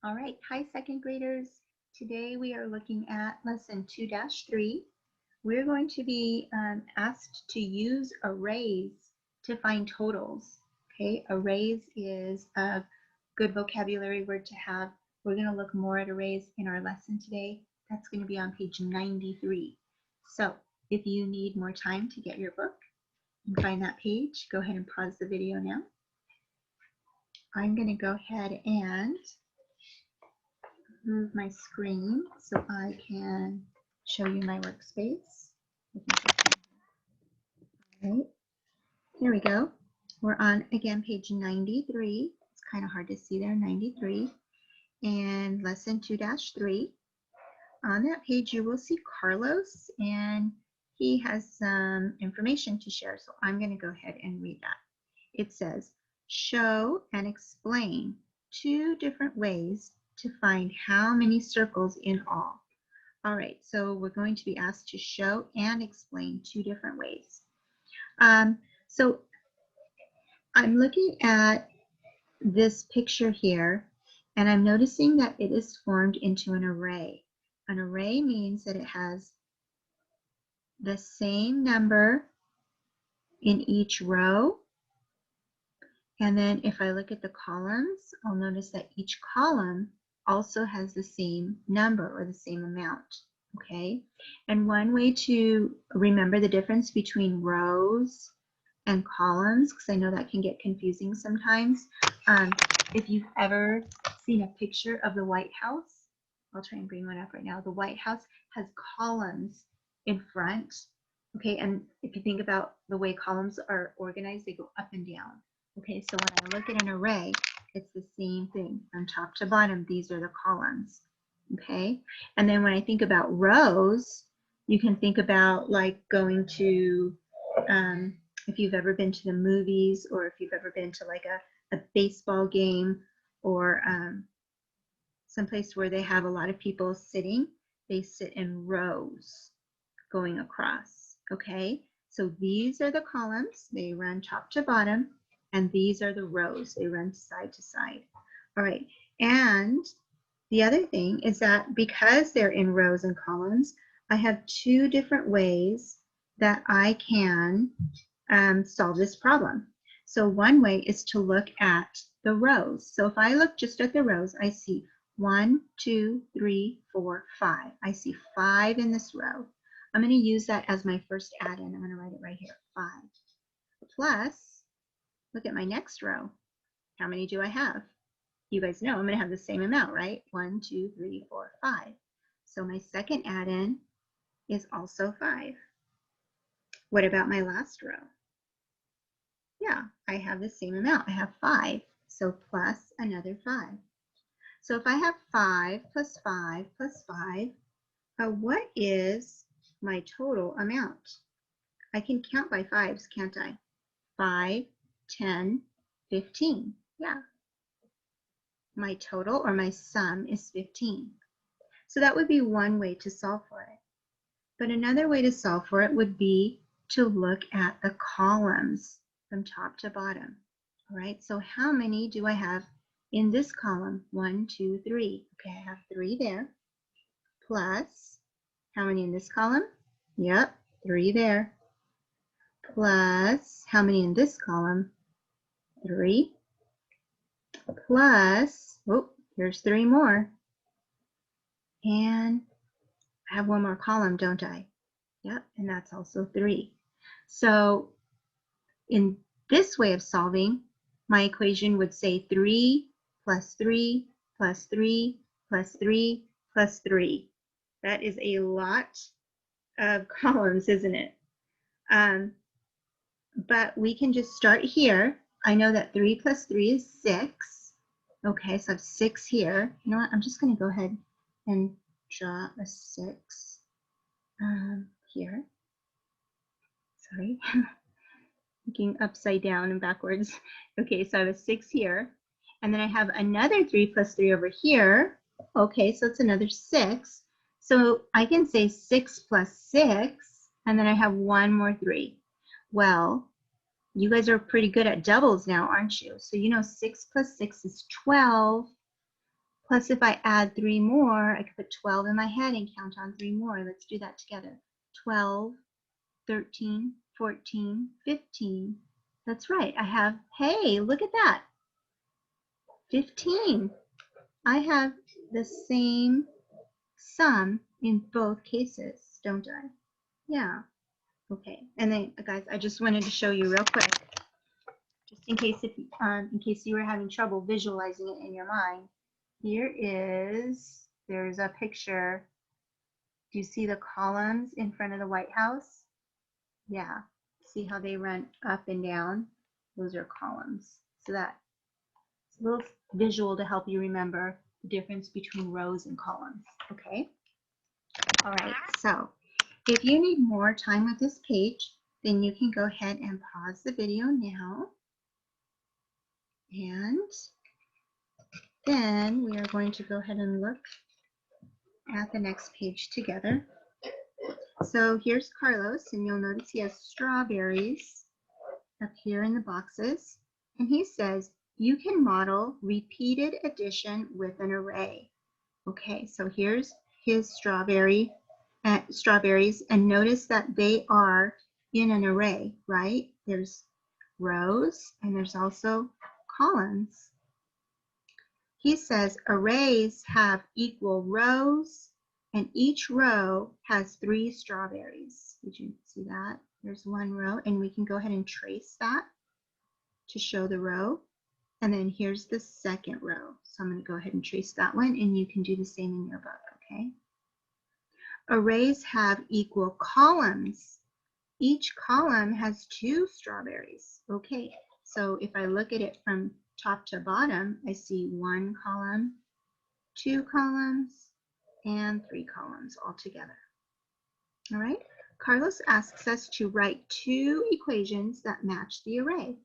All right, hi second graders. Today we are looking at lesson 2-3. We're going to be asked to use arrays to find totals. Okay, arrays is a good vocabulary word to have. We're going to look more at arrays in our lesson today. That's going to be on page 93. So if you need more time to get your book and find that page, go ahead and pause the video now. I'm going to go ahead and move my screen so I can show you my workspace. All right, here we go. We're on, again, page 93. It's kind of hard to see there, 93. And lesson 2-3. On that page, you will see Carlos, and he has some information to share. So I'm going to go ahead and read that. It says, show and explain 2 different ways to find how many circles in all. All right, so we're going to be asked to show and explain 2 different ways. So I'm looking at this picture here, and I'm noticing that it is formed into an array. An array means that it has the same number in each row. And then if I look at the columns, I'll notice that each column also has the same number or the same amount, okay? And one way to remember the difference between rows and columns, because I know that can get confusing sometimes, if you've ever seen a picture of the White House, I'll try and bring one up right now. The White House has columns in front, okay? And if you think about the way columns are organized, they go up and down. Okay, so when I look at an array, it's the same thing. From top to bottom, these are the columns. Okay, and then when I think about rows, you can think about like going to, if you've ever been to the movies, or if you've ever been to like a baseball game, or someplace where they have a lot of people sitting, they sit in rows going across. Okay, so these are the columns. They run top to bottom. And these are the rows. They run side to side. All right. And the other thing is that because they're in rows and columns, I have 2 different ways that I can solve this problem. So one way is to look at the rows. So if I look just at the rows, I see 1, 2, 3, 4, 5. I see 5 in this row. I'm going to use that as my first add-in. I'm going to write it right here, 5. Plus, look at my next row. How many do I have? You guys know I'm going to have the same amount, right? 1, 2, 3, 4, 5. So my second add-in is also 5. What about my last row? Yeah, I have the same amount. I have 5. So plus another 5. So if I have 5 plus 5 plus 5, what is my total amount? I can count by 5s, can't I? 5, 10, 15. Yeah. My total or my sum is 15. So that would be one way to solve for it. But another way to solve for it would be to look at the columns from top to bottom. All right, so how many do I have in this column? 1, 2, 3. Okay, I have 3 there. Plus, how many in this column? Yep, 3 there. Plus, how many in this column? 3. Plus, oh, here's 3 more. And I have one more column, don't I? Yep, and that's also 3. So in this way of solving, my equation would say 3 plus 3 plus 3 plus 3 plus 3. That is a lot of columns, isn't it? But we can just start here. I know that 3 plus 3 is 6. Okay, so I have 6 here. You know what? I'm just going to go ahead and draw a 6 here. Sorry, looking upside down and backwards. Okay, so I have a 6 here. And then I have another 3 plus 3 over here. Okay, so it's another 6. So I can say 6 plus 6, and then I have one more 3. Well, you guys are pretty good at doubles now, aren't you? So you know 6 plus 6 is 12, Plus, if I add 3 more, I could put 12 in my head and count on 3 more. Let's do that together. 12, 13, 14, 15. That's right. I have, hey, look at that. 15. I have the same sum in both cases, don't I? Yeah. Okay. And then, guys, I just wanted to show you real quick, just in case you were having trouble visualizing it in your mind. There's a picture. Do you see the columns in front of the White House? Yeah. See how they run up and down? Those are columns. So that's a little visual to help you remember the difference between rows and columns. Okay. All right. So if you need more time with this page, then you can go ahead and pause the video now. And then we are going to go ahead and look at the next page together. So here's Carlos, and you'll notice he has strawberries up here in the boxes. And he says, you can model repeated addition with an array. Okay, so here's his strawberries, and notice that they are in an array, right? There's rows and there's also columns. He says arrays have equal rows and each row has 3 strawberries. Did you see that? There's one row, and we can go ahead and trace that to show the row. And then here's the second row. So I'm going to go ahead and trace that one, and you can do the same in your book, okay? Arrays have equal columns. Each column has 2 strawberries. Okay, so if I look at it from top to bottom, I see 1 column, 2 columns, and 3 columns all together. All right, Carlos asks us to write 2 equations that match the array.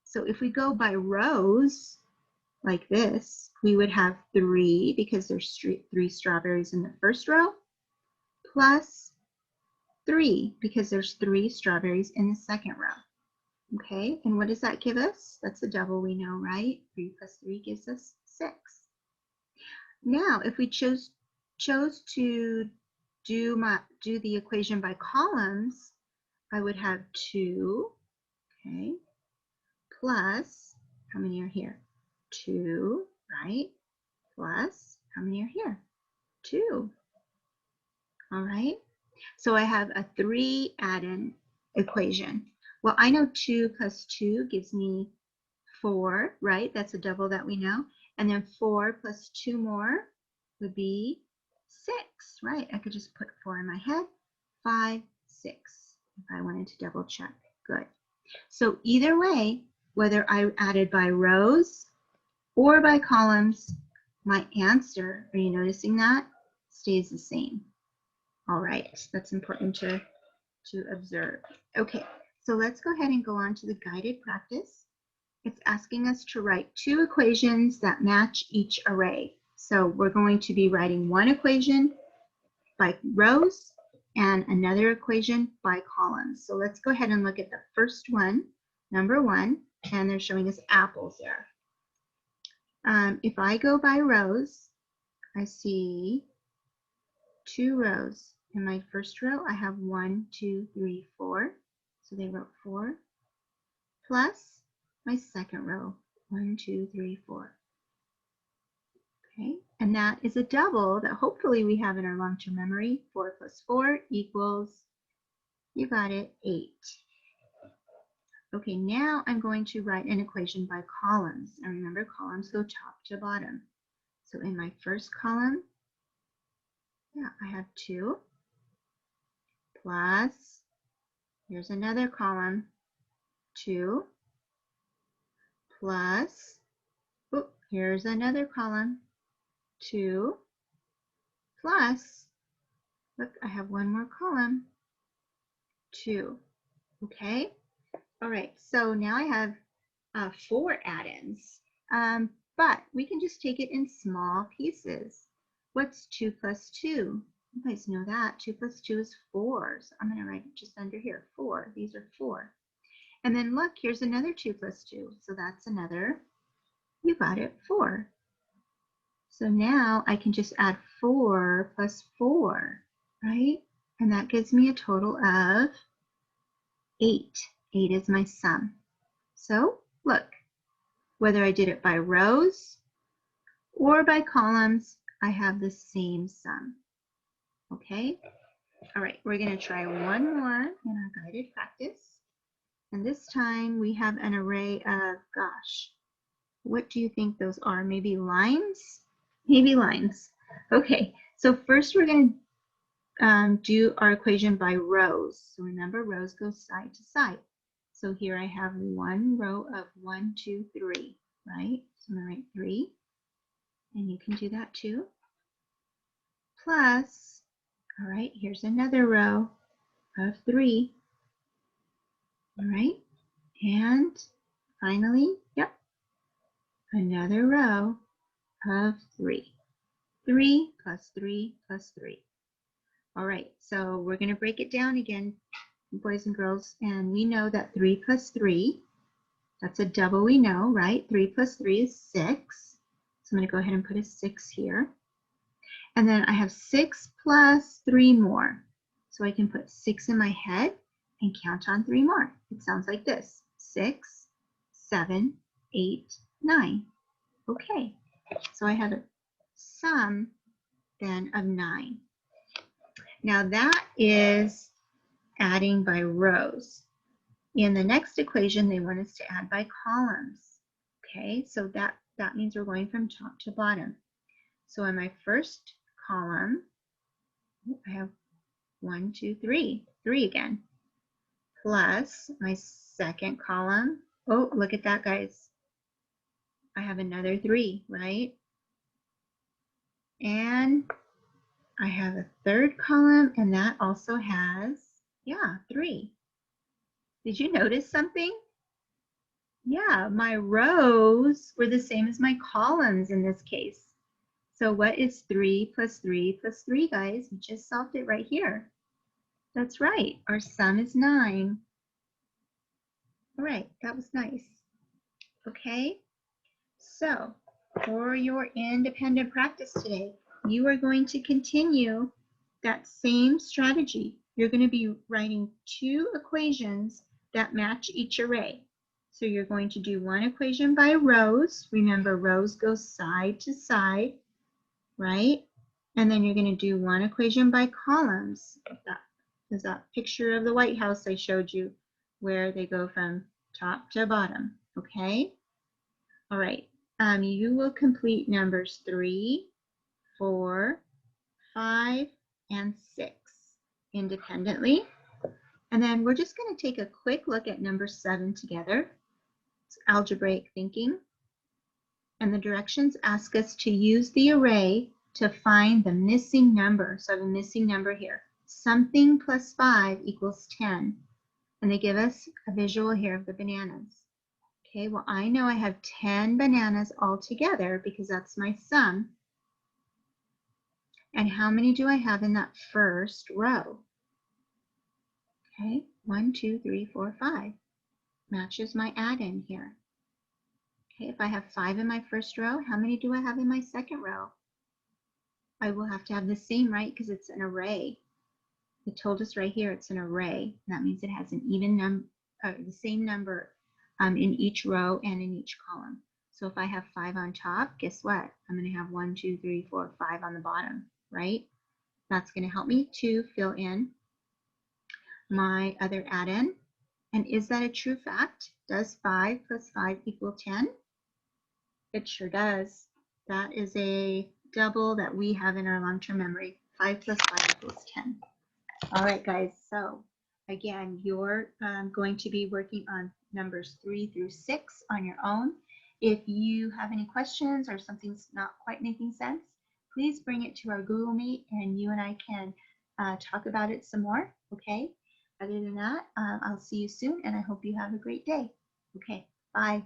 So if we go by rows, like this, we would have 3 because there's 3 strawberries in the first row, plus 3 because there's 3 strawberries in the second row. Okay, and what does that give us? That's a double, we know, right? 3 plus 3 gives us 6. Now, if we chose to do the equation by columns, I would have 2, okay, plus, how many are here? 2, right? Plus, how many are here? 2. All right, so I have a 3 add-in equation. Well, I know 2 plus 2 gives me 4, right? That's a double that we know. And then 4 plus 2 more would be 6, right? I could just put 4 in my head. 5, 6, if I wanted to double check. Good. So either way, whether I added by rows or by columns, my answer, are you noticing that, stays the same. All right, that's important to observe. Okay, so let's go ahead and go on to the guided practice. It's asking us to write 2 equations that match each array. So we're going to be writing one equation by rows and another equation by columns. So let's go ahead and look at the first one, number 1, and they're showing us apples there. If I go by rows, I see 2 rows. In my first row, I have 1, 2, 3, 4. So they wrote 4. Plus my second row, 1, 2, 3, 4. Okay, and that is a double that hopefully we have in our long-term memory. 4 plus 4 equals, you got it, 8. Okay, now I'm going to write an equation by columns. And remember, columns go top to bottom. So in my first column, yeah, I have 2 plus, here's another column, 2 plus, oh, here's another column, 2 plus, look, I have one more column, 2. Okay, all right, so now I have 4 add-ins, but we can just take it in small pieces. What's 2 plus 2? You guys know that. 2 plus 2 is 4. So I'm going to write it just under here, 4. These are 4. And then look, here's another 2 plus 2. So that's another, you got it, 4. So now I can just add 4 plus 4, right? And that gives me a total of 8. 8 is my sum. So look, whether I did it by rows or by columns, I have the same sum. Okay? All right, we're going to try one more in our guided practice. And this time we have an array of, gosh, what do you think those are? Maybe lines? Maybe lines. Okay, so first we're going to do our equation by rows. So remember, rows go side to side. So here I have one row of 1, 2, 3, right? So I'm going to write 3, and you can do that too. Plus, all right, here's another row of 3, all right? And finally, yep, another row of 3. 3 plus 3 plus 3. All right, so we're going to break it down again, boys and girls, and we know that 3 plus 3, that's a double we know, right? 3 plus 3 is 6. So I'm going to go ahead and put a 6 here. And then I have 6 plus 3 more. So I can put 6 in my head and count on 3 more. It sounds like this: 6, 7, 8, 9. Okay, so I have a sum then of 9. Now that is adding by rows. In the next equation, they want us to add by columns. Okay, so that means we're going from top to bottom. So in my first column, I have 1, 2, 3, 3 again, plus my second column. Oh, look at that, guys. I have another 3, right? And I have a third column, and that also has, yeah, 3. Did you notice something? Yeah, my rows were the same as my columns in this case. So what is 3 plus 3 plus 3, guys? We just solved it right here. That's right, our sum is 9. All right, that was nice. Okay, so for your independent practice today, you are going to continue that same strategy. You're going to be writing 2 equations that match each array. So you're going to do one equation by rows. Remember, rows go side to side, right? And then you're going to do one equation by columns. There's that picture of the White House I showed you where they go from top to bottom, okay? All right, you will complete numbers 3, 4, 5, and 6 independently. And then we're just going to take a quick look at number 7 together. It's algebraic thinking. And the directions ask us to use the array to find the missing number. So I have a missing number here. Something plus 5 equals 10. And they give us a visual here of the bananas. Okay, well, I know I have 10 bananas all together because that's my sum. And how many do I have in that first row? Okay, 1, 2, 3, 4, 5. Matches my add-in here. Okay, if I have 5 in my first row, how many do I have in my second row? I will have to have the same, right? Because it's an array. It told us right here it's an array. That means it has an even number, the same number in each row and in each column. So if I have 5 on top, guess what? I'm going to have 1, 2, 3, 4, 5 on the bottom, right? That's going to help me to fill in my other add-in. And is that a true fact? Does 5 plus 5 equal 10? It sure does. That is a double that we have in our long-term memory. 5 plus 5 equals 10. All right, guys. So again, you're going to be working on numbers 3 through 6 on your own. If you have any questions or something's not quite making sense, please bring it to our Google Meet and you and I can talk about it some more, okay? Other than that, I'll see you soon and I hope you have a great day. Okay, bye.